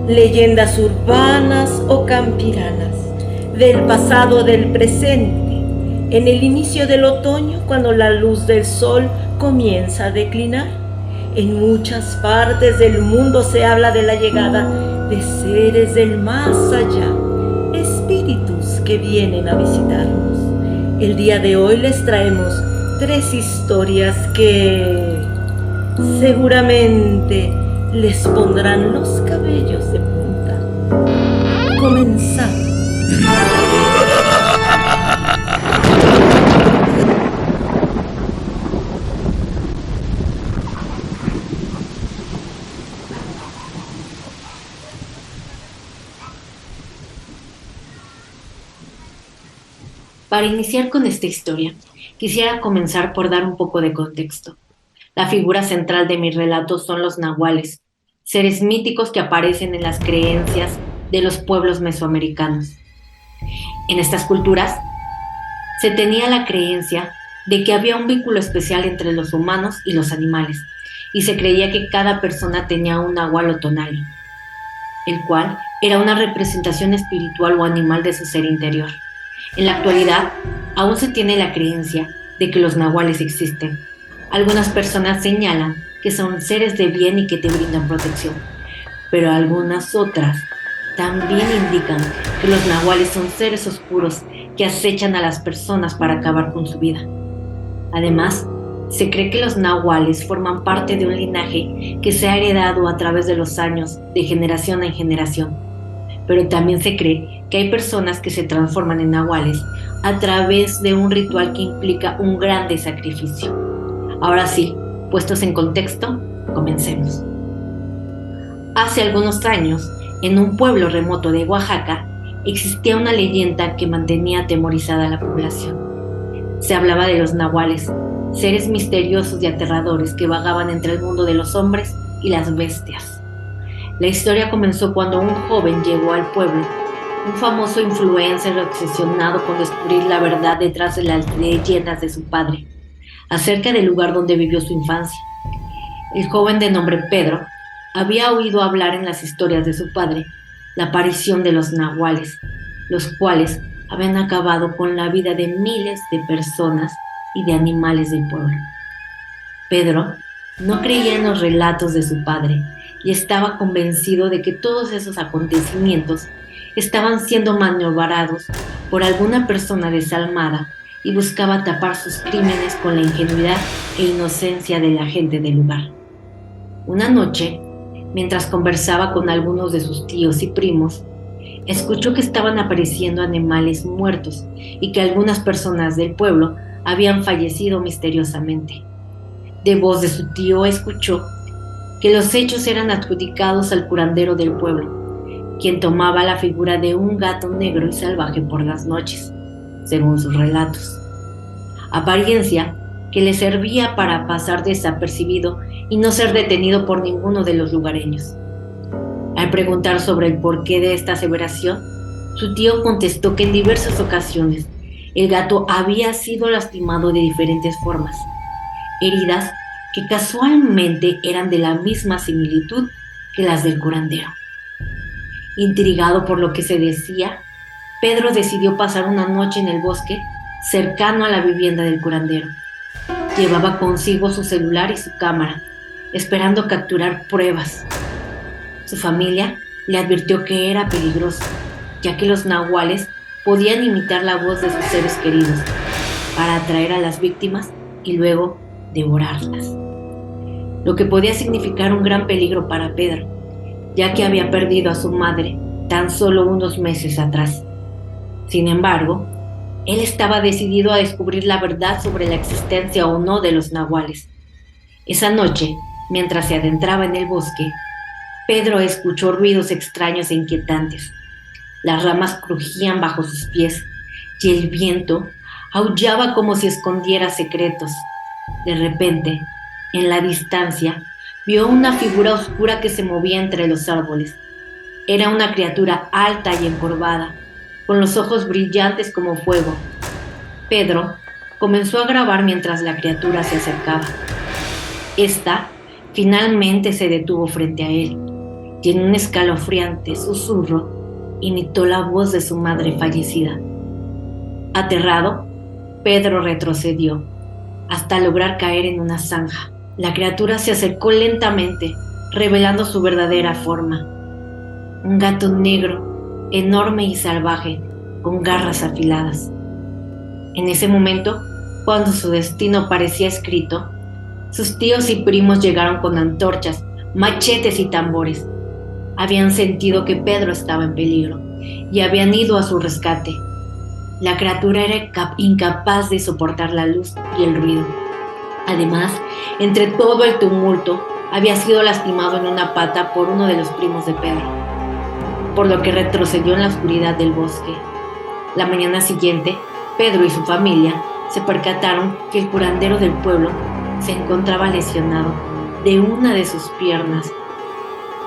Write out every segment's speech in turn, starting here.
leyendas urbanas o campiranas, del pasado o del presente, en el inicio del otoño cuando la luz del sol comienza a declinar. En muchas partes del mundo se habla de la llegada de seres del más allá, espíritus que vienen a visitarnos. El día de hoy les traemos 3 historias que seguramente les pondrán los cabellos de punta. Comenzamos. Para iniciar con esta historia, quisiera comenzar por dar un poco de contexto. La figura central de mi relato son los nahuales, seres míticos que aparecen en las creencias de los pueblos mesoamericanos. En estas culturas se tenía la creencia de que había un vínculo especial entre los humanos y los animales, y se creía que cada persona tenía un nahual o tonali, el cual era una representación espiritual o animal de su ser interior. En la actualidad, aún se tiene la creencia de que los nahuales existen. Algunas personas señalan que son seres de bien y que te brindan protección, pero algunas otras también indican que los nahuales son seres oscuros que acechan a las personas para acabar con su vida. Además, se cree que los nahuales forman parte de un linaje que se ha heredado a través de los años, de generación en generación. Pero también se cree que hay personas que se transforman en nahuales a través de un ritual que implica un grande sacrificio. Ahora sí, puestos en contexto, comencemos. Hace algunos años, en un pueblo remoto de Oaxaca, existía una leyenda que mantenía atemorizada a la población. Se hablaba de los nahuales, seres misteriosos y aterradores que vagaban entre el mundo de los hombres y las bestias. La historia comenzó cuando un joven llegó al pueblo, un famoso influencer obsesionado con descubrir la verdad detrás de las leyendas de su padre, acerca del lugar donde vivió su infancia. El joven de nombre Pedro había oído hablar en las historias de su padre la aparición de los nahuales, los cuales habían acabado con la vida de miles de personas y de animales del pueblo. Pedro no creía en los relatos de su padre y estaba convencido de que todos esos acontecimientos estaban siendo maniobrados por alguna persona desalmada y buscaba tapar sus crímenes con la ingenuidad e inocencia de la gente del lugar. Una noche, mientras conversaba con algunos de sus tíos y primos, escuchó que estaban apareciendo animales muertos y que algunas personas del pueblo habían fallecido misteriosamente. De voz de su tío escuchó que los hechos eran adjudicados al curandero del pueblo, quien tomaba la figura de un gato negro y salvaje por las noches, según sus relatos. Apariencia que le servía para pasar desapercibido y no ser detenido por ninguno de los lugareños. Al preguntar sobre el porqué de esta aseveración, su tío contestó que en diversas ocasiones el gato había sido lastimado de diferentes formas, heridas que casualmente eran de la misma similitud que las del curandero. Intrigado por lo que se decía, Pedro decidió pasar una noche en el bosque cercano a la vivienda del curandero. Llevaba consigo su celular y su cámara, esperando capturar pruebas. Su familia le advirtió que era peligroso, ya que los nahuales podían imitar la voz de sus seres queridos para atraer a las víctimas y luego devorarlas, lo que podía significar un gran peligro para Pedro, ya que había perdido a su madre tan solo unos meses atrás. Sin embargo, él estaba decidido a descubrir la verdad sobre la existencia o no de los nahuales. Esa noche, mientras se adentraba en el bosque, Pedro escuchó ruidos extraños e inquietantes. Las ramas crujían bajo sus pies y el viento aullaba como si escondiera secretos. De repente, en la distancia, vio una figura oscura que se movía entre los árboles. Era una criatura alta y encorvada, con los ojos brillantes como fuego. Pedro comenzó a grabar mientras la criatura se acercaba. Esta finalmente se detuvo frente a él. y en un escalofriante susurro imitó la voz de su madre fallecida. Aterrado, Pedro retrocedió hasta lograr caer en una zanja. La criatura se acercó lentamente, revelando su verdadera forma. Un gato negro, enorme y salvaje, con garras afiladas. En ese momento, cuando su destino parecía escrito, sus tíos y primos llegaron con antorchas, machetes y tambores. Habían sentido que Pedro estaba en peligro y habían ido a su rescate. La criatura era incapaz de soportar la luz y el ruido. Además, entre todo el tumulto, había sido lastimado en una pata por uno de los primos de Pedro, por lo que retrocedió en la oscuridad del bosque. La mañana siguiente, Pedro y su familia se percataron que el curandero del pueblo se encontraba lesionado de una de sus piernas,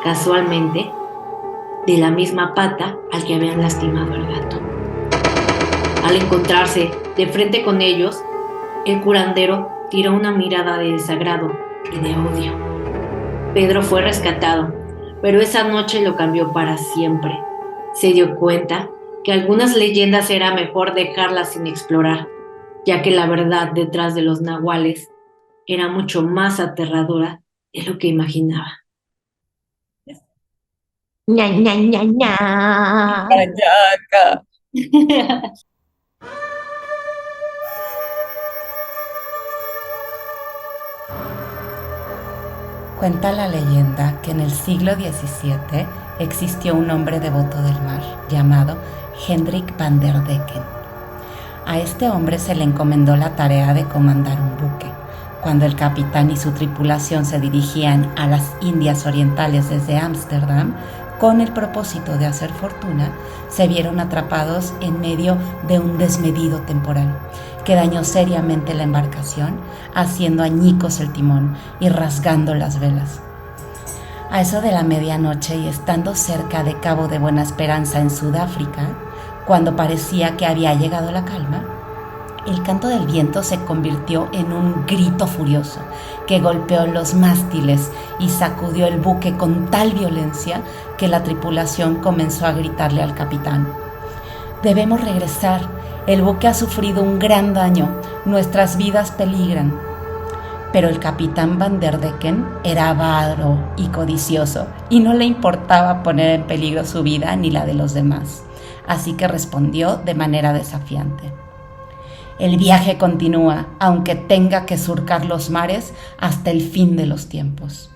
casualmente de la misma pata al que habían lastimado al gato. Al encontrarse de frente con ellos, el curandero tiró una mirada de desagrado y de odio. Pedro fue rescatado, pero esa noche lo cambió para siempre. Se dio cuenta que algunas leyendas era mejor dejarlas sin explorar, ya que la verdad detrás de los nahuales era mucho más aterradora de lo que imaginaba. Ña, ña, ña, ña. Ayaca. Cuenta la leyenda que en el siglo XVII existió un hombre devoto del mar llamado Hendrik van der Decken. A este hombre se le encomendó la tarea de comandar un buque. Cuando el capitán y su tripulación se dirigían a las Indias Orientales desde Ámsterdam, con el propósito de hacer fortuna, se vieron atrapados en medio de un desmedido temporal que dañó seriamente la embarcación, haciendo añicos el timón y rasgando las velas. A eso de la medianoche y estando cerca de Cabo de Buena Esperanza en Sudáfrica, cuando parecía que había llegado la calma, el canto del viento se convirtió en un grito furioso que golpeó los mástiles y sacudió el buque con tal violencia que la tripulación comenzó a gritarle al capitán: «Debemos regresar, el buque ha sufrido un gran daño, nuestras vidas peligran». Pero el capitán Van der Decken era avaro y codicioso y no le importaba poner en peligro su vida ni la de los demás, así que respondió de manera desafiante: «El viaje continúa, aunque tenga que surcar los mares hasta el fin de los tiempos».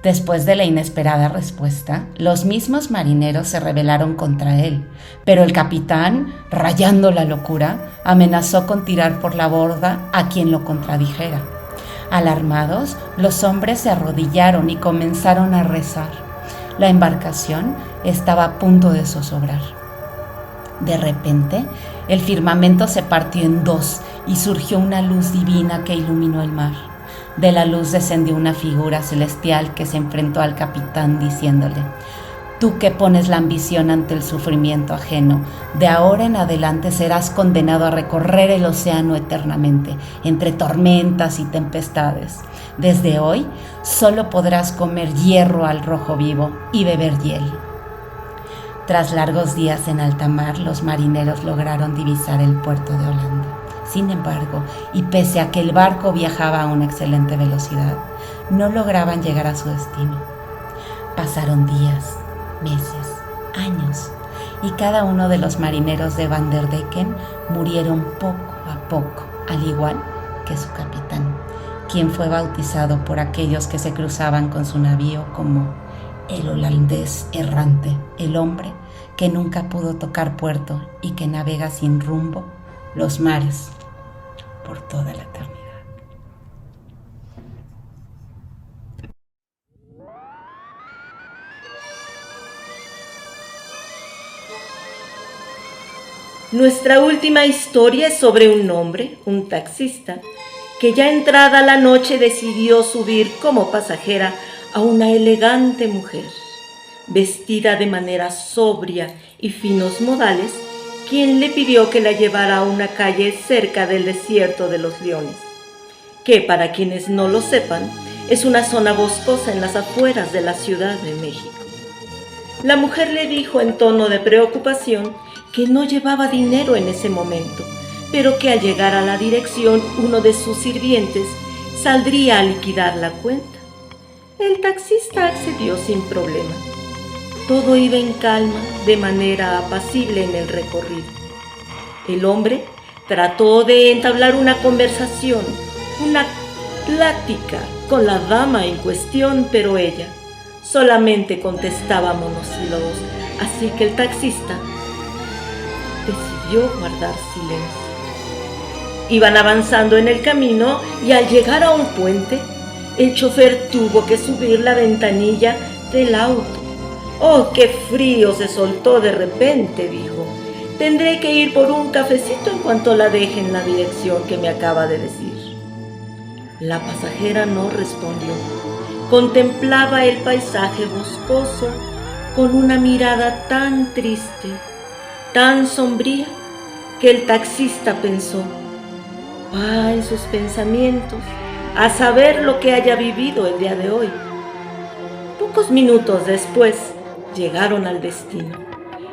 Después de la inesperada respuesta, los mismos marineros se rebelaron contra él, pero el capitán, rayando la locura, amenazó con tirar por la borda a quien lo contradijera. Alarmados, los hombres se arrodillaron y comenzaron a rezar. La embarcación estaba a punto de zozobrar. De repente, el firmamento se partió en dos y surgió una luz divina que iluminó el mar. De la luz descendió una figura celestial que se enfrentó al capitán diciéndole: «Tú que pones la ambición ante el sufrimiento ajeno, de ahora en adelante serás condenado a recorrer el océano eternamente, entre tormentas y tempestades. Desde hoy solo podrás comer hierro al rojo vivo y beber hiel». Tras largos días en alta mar, los marineros lograron divisar el puerto de Holanda. Sin embargo, y pese a que el barco viajaba a una excelente velocidad, no lograban llegar a su destino. Pasaron días, meses, años, y cada uno de los marineros de Van der Decken murieron poco a poco, al igual que su capitán, quien fue bautizado por aquellos que se cruzaban con su navío como el holandés errante, el hombre que nunca pudo tocar puerto y que navega sin rumbo los mares por toda la eternidad. Nuestra última historia es sobre un hombre, un taxista, que ya entrada la noche decidió subir como pasajera a una elegante mujer, vestida de manera sobria y finos modales, quien le pidió que la llevara a una calle cerca del desierto de los Leones, que para quienes no lo sepan, Es una zona boscosa en las afueras de la Ciudad de México. La mujer le dijo en tono de preocupación que no llevaba dinero en ese momento, pero que al llegar a la dirección uno de sus sirvientes saldría a liquidar la cuenta. El taxista accedió sin problema. Todo iba en calma, de manera apacible en el recorrido. El hombre trató de entablar una conversación, una plática con la dama en cuestión, pero ella solamente contestaba monosílabos, así que el taxista decidió guardar silencio. Iban avanzando en el camino y al llegar a un puente, el chofer tuvo que subir la ventanilla del auto. ¡Oh, qué frío! Se soltó de repente, dijo. Tendré que ir por un cafecito en cuanto la deje en la dirección que me acaba de decir. La pasajera no respondió. Contemplaba el paisaje boscoso con una mirada tan triste, tan sombría, que el taxista pensó: va en sus pensamientos a saber lo que haya vivido el día de hoy. Pocos minutos después llegaron al destino.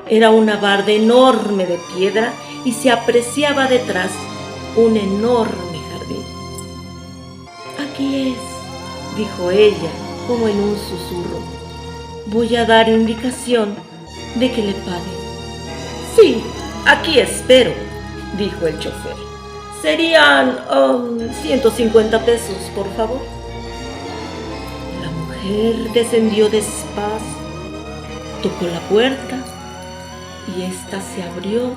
Era una barda enorme de piedra y se apreciaba detrás un enorme jardín. Aquí es, dijo ella, como en un susurro. Voy a dar indicación de que le pague. Sí, aquí espero, dijo el chofer. Serían 150 pesos, por favor. La mujer descendió despacio, tocó la puerta y ésta se abrió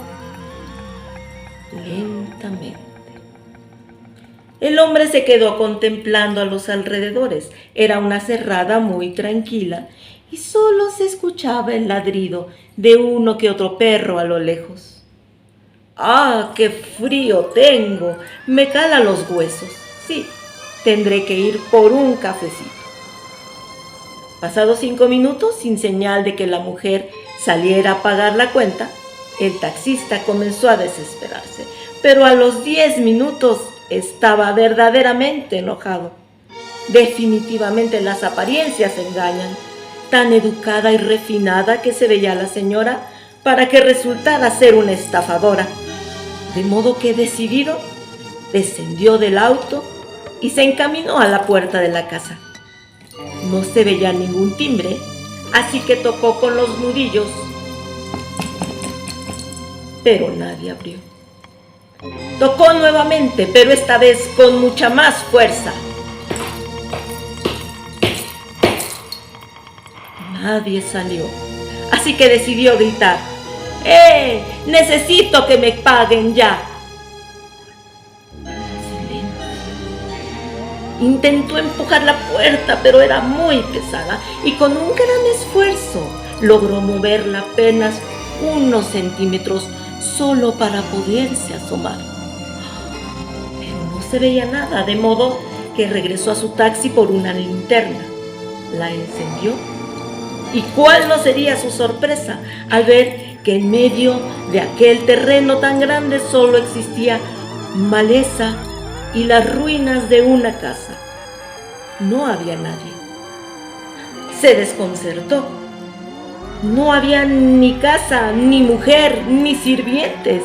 lentamente. El hombre se quedó contemplando a los alrededores. Era una cerrada muy tranquila y solo se escuchaba el ladrido de uno que otro perro a lo lejos. ¡Ah, qué frío tengo! Me cala los huesos. Sí, tendré que ir por un cafecito. Pasados 5 minutos, sin señal de que la mujer saliera a pagar la cuenta, el taxista comenzó a desesperarse, pero a los 10 minutos estaba verdaderamente enojado. Definitivamente las apariencias engañan. Tan educada y refinada que se veía la señora para que resultara ser una estafadora. De modo que decidido, descendió del auto y se encaminó a la puerta de la casa. No se veía ningún timbre, así que tocó con los nudillos, pero nadie abrió. Tocó nuevamente, pero esta vez con mucha más fuerza. Nadie salió, así que decidió gritar: ¡Necesito que me paguen ya! Intentó empujar la puerta, pero era muy pesada y con un gran esfuerzo logró moverla apenas unos centímetros solo para poderse asomar. Pero no se veía nada, de modo que regresó a su taxi por una linterna. La encendió y cuál no sería su sorpresa al ver que en medio de aquel terreno tan grande solo existía maleza y las ruinas de una casa. No había nadie. Se desconcertó. No había ni casa, ni mujer, ni sirvientes.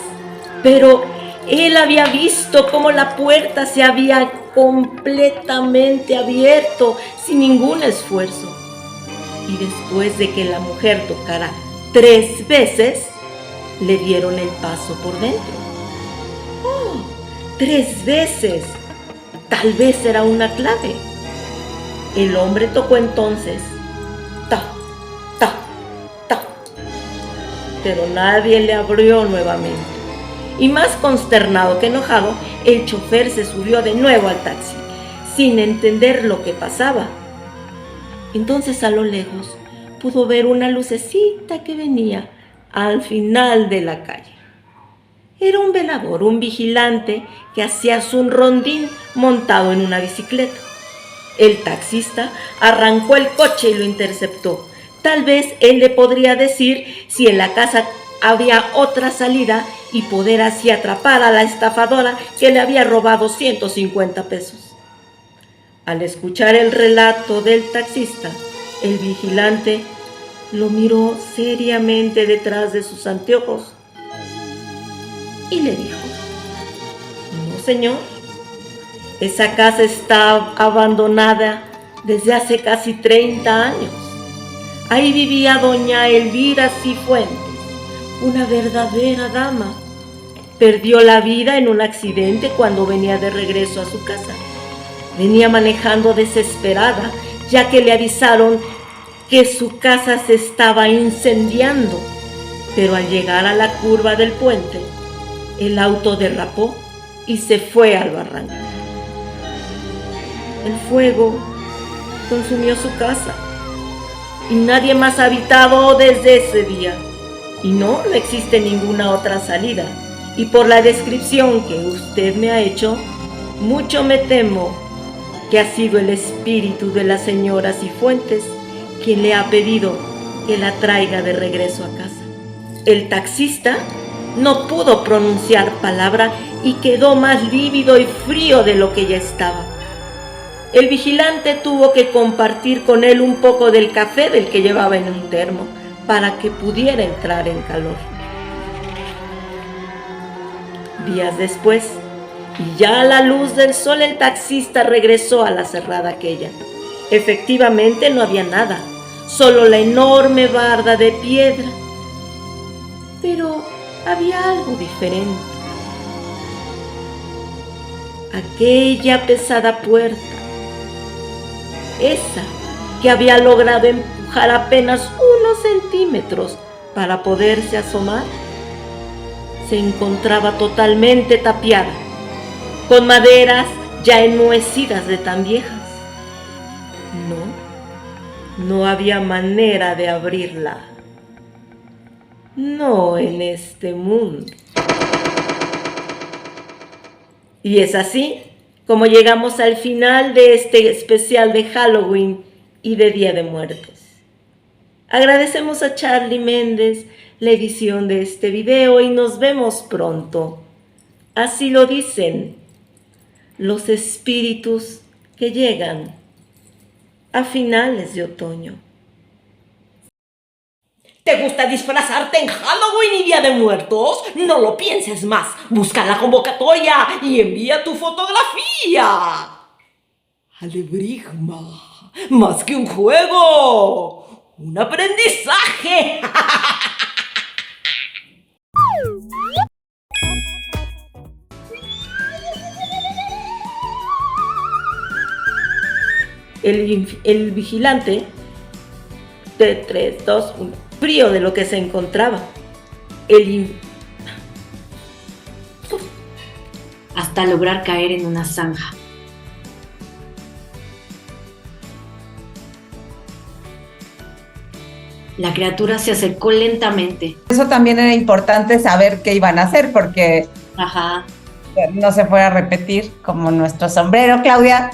Pero él había visto cómo la puerta se había completamente abierto sin ningún esfuerzo. Y después de que la mujer tocara 3 veces, le dieron el paso por dentro. 3 veces. Tal vez era una clave. El hombre tocó entonces. Ta, ta, ta. Pero nadie le abrió nuevamente. Y más consternado que enojado, el chofer se subió de nuevo al taxi, sin entender lo que pasaba. Entonces a lo lejos pudo ver una lucecita que venía al final de la calle. Era un velador, un vigilante que hacía un rondín montado en una bicicleta. El taxista arrancó el coche y lo interceptó. Tal vez él le podría decir si en la casa había otra salida y poder así atrapar a la estafadora que le había robado 150 pesos. Al escuchar el relato del taxista, el vigilante lo miró seriamente detrás de sus anteojos y le dijo: no, señor, esa casa está abandonada desde hace casi 30 años. Ahí vivía doña Elvira Cifuentes, una verdadera dama. Perdió la vida en un accidente cuando venía de regreso a su casa. Venía manejando desesperada, ya que le avisaron que su casa se estaba incendiando. Pero al llegar a la curva del puente, el auto derrapó y se fue al barranco. El fuego consumió su casa y nadie más ha habitado desde ese día. Y no existe ninguna otra salida. Y por la descripción que usted me ha hecho, mucho me temo que ha sido el espíritu de la señora Cifuentes quien le ha pedido que la traiga de regreso a casa. El taxista no pudo pronunciar palabra y quedó más lívido y frío de lo que ya estaba. El vigilante tuvo que compartir con él un poco del café del que llevaba en un termo para que pudiera entrar en calor. Días después, y ya a la luz del sol, el taxista regresó a la cerrada aquella. Efectivamente no había nada, solo la enorme barda de piedra. Pero había algo diferente. Aquella pesada puerta, esa que había logrado empujar apenas unos centímetros para poderse asomar, se encontraba totalmente tapiada, con maderas ya enmohecidas de tan viejas. No había manera de abrirla. No en este mundo. Y es así como llegamos al final de este especial de Halloween y de Día de Muertos. Agradecemos a Charlie Méndez la edición de este video y nos vemos pronto. Así lo dicen los espíritus que llegan a finales de otoño. ¿Te gusta disfrazarte en Halloween y Día de Muertos? No lo pienses más. Busca la convocatoria y envía tu fotografía. Alebrigma, más que un juego, un aprendizaje. El vigilante, de 3, 2, 1, frío de lo que se encontraba. Hasta lograr caer en una zanja. La criatura se acercó lentamente. Eso también era importante saber qué iban a hacer, porque Ajá. no se fuera a repetir como nuestro sombrero, Claudia.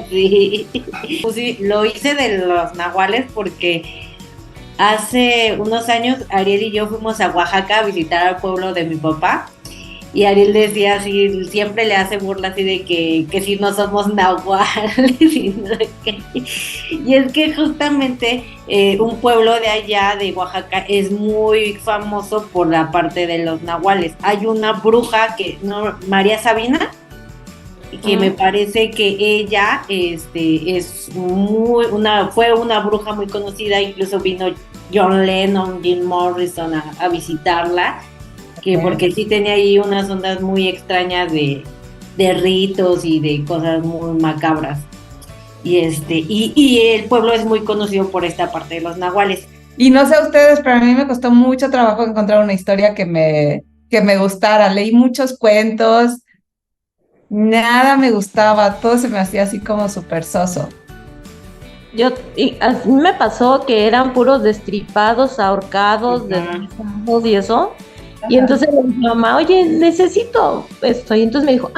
Sí. Pues sí, lo hice de los nahuales porque hace unos años Ariel y yo fuimos a Oaxaca a visitar al pueblo de mi papá. Y Ariel decía así, siempre le hace burla así de que si no somos nahuales y no sé qué. Y es que justamente un pueblo de allá de Oaxaca es muy famoso por la parte de los nahuales. Hay una bruja María Sabina, que me parece que ella fue una bruja muy conocida. Incluso vino John Lennon, Jim Morrison a visitarla. Porque sí tenía ahí unas ondas muy extrañas de ritos y de cosas muy macabras. Y el pueblo es muy conocido por esta parte de los nahuales. Y no sé a ustedes, pero a mí me costó mucho trabajo encontrar una historia que me gustara. Leí muchos cuentos, nada me gustaba, todo se me hacía así como súper soso. A mí me pasó que eran puros destripados, ahorcados, deslizados y eso. Y entonces le dije a mamá, oye, necesito esto. Y entonces me dijo,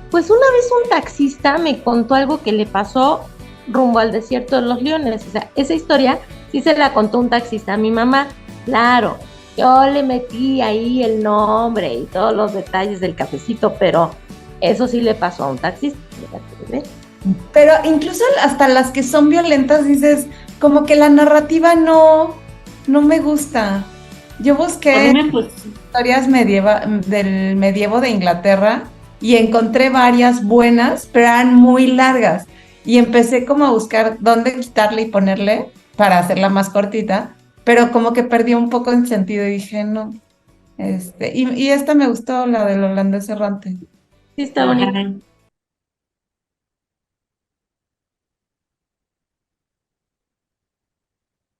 pues una vez un taxista me contó algo que le pasó rumbo al desierto de los leones. O sea, esa historia sí se la contó un taxista a mi mamá. Claro, yo le metí ahí el nombre y todos los detalles del cafecito, pero eso sí le pasó a un taxista. Pero incluso hasta las que son violentas dices, como que la narrativa no me gusta. Yo busqué A mí me historias del medievo de Inglaterra y encontré varias buenas, pero eran muy largas. Y empecé como a buscar dónde quitarle y ponerle para hacerla más cortita, pero como que perdí un poco el sentido y dije, no. Y esta me gustó, la del holandés errante. Sí, está bonito. Ajá.